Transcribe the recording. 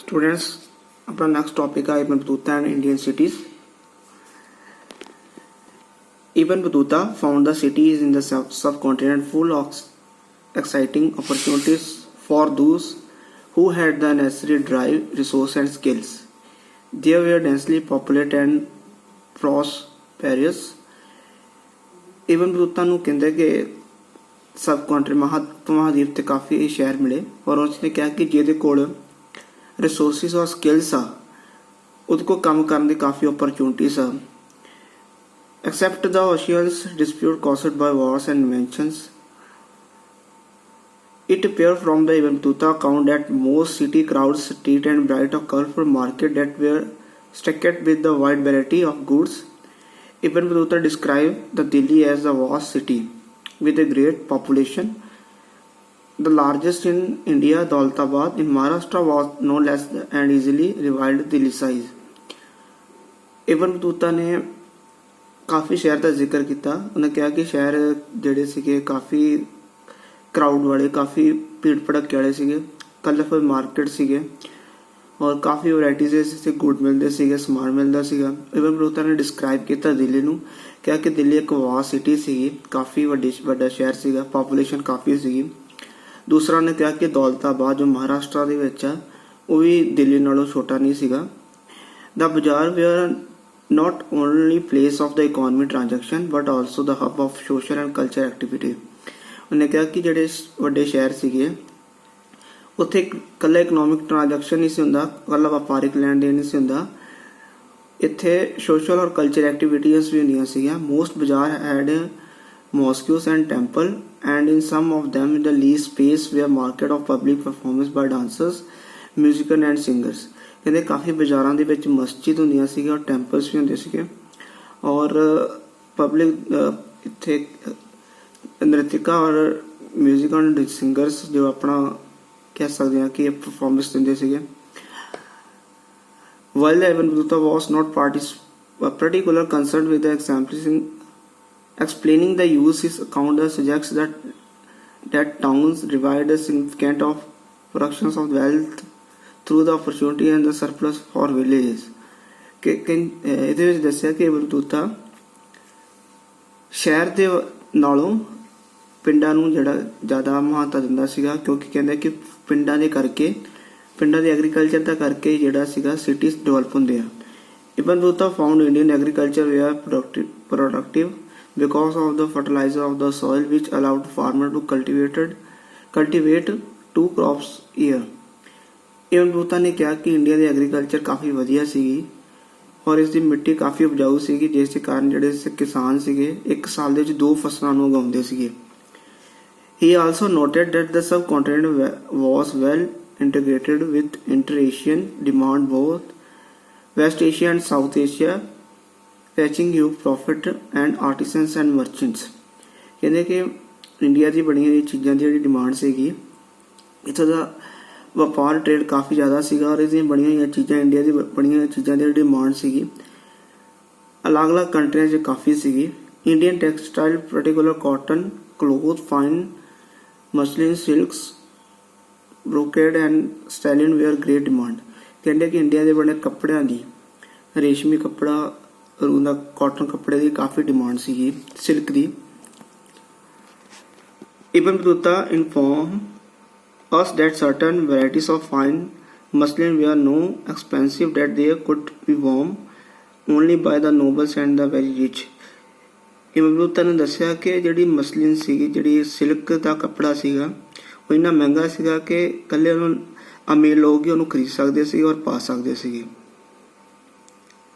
Students, अपना next topic है Ibn Battuta and Indian cities. Ibn Battuta found the cities in the subcontinent full of exciting opportunities for those who had the necessary drive, resource and skills. They were densely populated and prosperous. Ibn Battuta ਨੂੰ ਕਹਿੰਦੇ ਕਿ ਸਬ country ਮਹਾਦੀਪ ਤੇ ਕਾਫੀ ਸ਼ਹਿਰ ਮਿਲੇ ਔਰ ਉਸਨੇ ਕਿਹਾ ਕਿ ਜਿਹਦੇ ਕੋਲ ਰਿਸੋਰਸਿਸ ਔਰ ਸਕਿੱਲਸ ਆ ਉਹਦੇ ਕੋਲ ਕੰਮ ਕਰਨ ਦੀ ਕਾਫੀ ਓਪਰਚੁਨਿਟੀਜ਼ ਆ. Except the oceans dispute caused by wars and inventions, it appears from the Ibn Battuta account that most city crowds, street and bright or colorful market that were stacked with the wide variety of goods. Ibn Battuta described the Delhi as a vast city with a great population. The largest in India, Daulatabad in Maharashtra, was no less and easily rivaled Delhi size. Ibn Battuta ने ਕਾਫੀ ਸ਼ਹਿਰ ਦਾ ਜ਼ਿਕਰ ਕੀਤਾ. ਉਹਨੇ ਕਿਹਾ ਕਿ ਸ਼ਹਿਰ ਜਿਹੜੇ ਸੀਗੇ ਕਾਫੀ ਕਰਾਊਡ ਵਾਲੇ, ਕਾਫੀ ਭੀੜ ਭੜੱਕੇ ਵਾਲੇ ਸੀਗੇ, ਕਲਰਫੁਲ ਮਾਰਕੀਟ ਸੀਗੇ ਔਰ ਕਾਫੀ ਵੈਰਾਈਟੀਜ਼ ਦੇ ਗੁੱਡ ਮਿਲਦੇ ਸੀਗੇ, ਸਮਾਨ ਮਿਲਦਾ ਸੀਗਾ. ਇਬਨ ਬਤੂਤਾ ਨੇ ਡਿਸਕ੍ਰਾਈਬ ਕੀਤਾ ਦਿੱਲੀ ਨੂੰ, ਕਿਹਾ ਕਿ ਦਿੱਲੀ ਇੱਕ ਵਾਸਟ ਸਿਟੀ ਸੀਗੀ, ਕਾਫੀ ਵੱਡਾ ਸ਼ਹਿਰ ਸੀਗਾ, ਪਾਪੂਲੇਸ਼ਨ ਕਾਫੀ ਸੀਗੀ. ਦੂਸਰਾ ਉਹਨੇ ਕਿਹਾ ਕਿ ਦੌਲਤਾਬਾਦ ਜੋ ਮਹਾਰਾਸ਼ਟਰ ਦੇ ਵਿੱਚ ਆ ਉਹ ਵੀ ਦਿੱਲੀ ਨਾਲੋਂ ਛੋਟਾ ਨਹੀਂ ਸੀਗਾ. ਦਾ ਬਾਜ਼ਾਰ wear not only place of the economy transaction but also the hub of social and cultural activity. ਉਹਨੇ ਕਿਹਾ ਕਿ ਜਿਹੜੇ ਵੱਡੇ ਸ਼ਹਿਰ ਸੀਗੇ ਉੱਥੇ ਇਕੱਲਾ ਇਕਨੋਮਿਕ ਟ੍ਰਾਂਜੈਕਸ਼ਨ ਨਹੀਂ ਸੀ ਹੁੰਦਾ, ਇਕੱਲਾ ਵਪਾਰਿਕ ਲੈਣ ਦੇਣ ਨਹੀਂ ਸੀ ਹੁੰਦਾ, ਇੱਥੇ ਸੋਸ਼ਲ ਔਰ ਕਲਚਰ ਐਕਟੀਵਿਟੀਜ਼ ਵੀ ਹੁੰਦੀਆਂ ਸੀਗੀਆਂ. ਮੋਸਟ ਬਾਜ਼ਾਰ head mosques and temple and in some of them the least space were market of public performance by dancers, musicians and singers. ਕਹਿੰਦੇ ਕਾਫੀ ਬਾਜ਼ਾਰਾਂ ਦੇ ਵਿੱਚ ਮਸਜਿਦ ਹੁੰਦੀਆਂ ਸੀਗੀਆਂ ਔਰ ਟੈਂਪਲਸ ਵੀ ਹੁੰਦੇ ਸੀਗੇ ਔਰ ਪਬਲਿਕ ਇੱਥੇ ਨ੍ਰਿਤਿਕਾ ਔਰ ਮਿਊਜ਼ਿਕ ਐਂਡ ਸਿੰਗਰਸ ਜੋ ਆਪਣਾ ਕਹਿ ਸਕਦੇ ਹਾਂ ਕਿ ਪਰਫਾਰਮੈਂਸ ਦਿੰਦੇ ਸੀਗੇ. While Ibn Battuta was not particular concerned with the explaining the use, his account suggests that towns provide a significant of productions of wealth through the opportunity and the surplus for villages. ਇਹਦੇ ਵਿੱਚ ਦੱਸਿਆ ਕਿ ਇਬਨ ਬਤੂਤਾ ਸ਼ਹਿਰ ਦੇ ਨਾਲੋਂ ਪਿੰਡਾਂ ਨੂੰ ਜਿਹੜਾ ਜ਼ਿਆਦਾ ਮਹੱਤਤਾ ਦਿੰਦਾ ਸੀਗਾ, ਕਿਉਂਕਿ ਕਹਿੰਦਾ ਕਿ ਪਿੰਡਾਂ ਦੇ ਐਗਰੀਕਲਚਰ ਦਾ ਕਰਕੇ ਜਿਹੜਾ ਸੀਗਾ ਸਿਟੀਜ਼ ਡਿਵੈਲਪ ਹੁੰਦੇ ਆ. Ibn Battuta found Indian agriculture were productive because of the fertilizer of the soil which allowed farmer to cultivate 2 crops a year. ਇਬਨ ਬਤੂਤਾ ਨੇ ਕਿਹਾ ਕਿ ਇੰਡੀਆ ਦੀ ਐਗਰੀਕਲਚਰ ਕਾਫੀ ਵਧੀਆ ਸੀਗੀ ਔਰ ਇਸ ਦੀ ਮਿੱਟੀ ਕਾਫੀ ਉਪਜਾਊ ਸੀਗੀ, ਜਿਸ ਦੇ ਕਾਰਨ ਜਿਹੜੇ ਕਿਸਾਨ ਸੀਗੇ ਇੱਕ ਸਾਲ ਦੇ ਵਿੱਚ 2 ਫਸਲਾਂ ਨੂੰ ਉਗਾਉਂਦੇ ਸੀਗੇ. He also noted that the subcontinent was well integrated with inter-Asian demand, both West Asia and South Asia, fetching huge profit and artisans and merchants. ਕਹਿੰਦੇ ਕਿ ਇੰਡੀਆ ਦੀ ਬਣੀ ਹੋਈ ਚੀਜ਼ਾਂ ਦੀ ਜਿਹੜੀ ਡਿਮਾਂਡ ਸੀਗੀ, ਇੱਥੋਂ ਦਾ ਵਪਾਰ ਟ੍ਰੇਡ ਕਾਫੀ ਜ਼ਿਆਦਾ ਸੀਗਾ ਔਰ ਇਸ ਦੀਆਂ ਬਣੀਆਂ ਹੋਈਆਂ ਚੀਜ਼ਾਂ, ਇੰਡੀਆ ਦੀ ਬਣੀਆਂ ਹੋਈਆਂ ਚੀਜ਼ਾਂ ਦੀ ਡਿਮਾਂਡ ਸੀਗੀ ਅਲੱਗ-ਅਲੱਗ ਕੰਟਰੀਆਂ 'ਚ ਕਾਫੀ ਸੀਗੀ. Indian textile particular cotton, cloth, fine muslin, silks, brocade and satin were great demand. ਕਹਿੰਦੇ ਕਿ ਇੰਡੀਆ ਦੇ ਬਣੇ ਕੱਪੜਿਆਂ ਦੀ, ਰੇਸ਼ਮੀ ਕੱਪੜਾ, ਰੂੰ ਦਾ ਕਾਟਨ ਕੱਪੜੇ ਦੀ ਕਾਫੀ ਡਿਮਾਂਡ ਸੀਗੀ, silk the. Ibn ਬਤੂਤਾ inform us that certain varieties of fine muslin were no expensive, that they could be worn only by the nobles and the very rich. ਇਬਨ ਬਤੂਤਾ ਨੇ ਦੱਸਿਆ ਕਿ ਜਿਹੜੀ ਮਸਲਿਨ ਸੀਗੀ, ਜਿਹੜੀ ਸਿਲਕ ਦਾ ਕੱਪੜਾ ਸੀਗਾ, ਉਹ ਇੰਨਾ ਮਹਿੰਗਾ ਸੀਗਾ ਕਿ ਇਕੱਲੇ ਉਹਨੂੰ ਅਮੀਰ ਲੋਕ ਹੀ ਉਹਨੂੰ ਖਰੀਦ ਸਕਦੇ ਸੀ ਔਰ ਪਾ ਸਕਦੇ ਸੀਗੇ.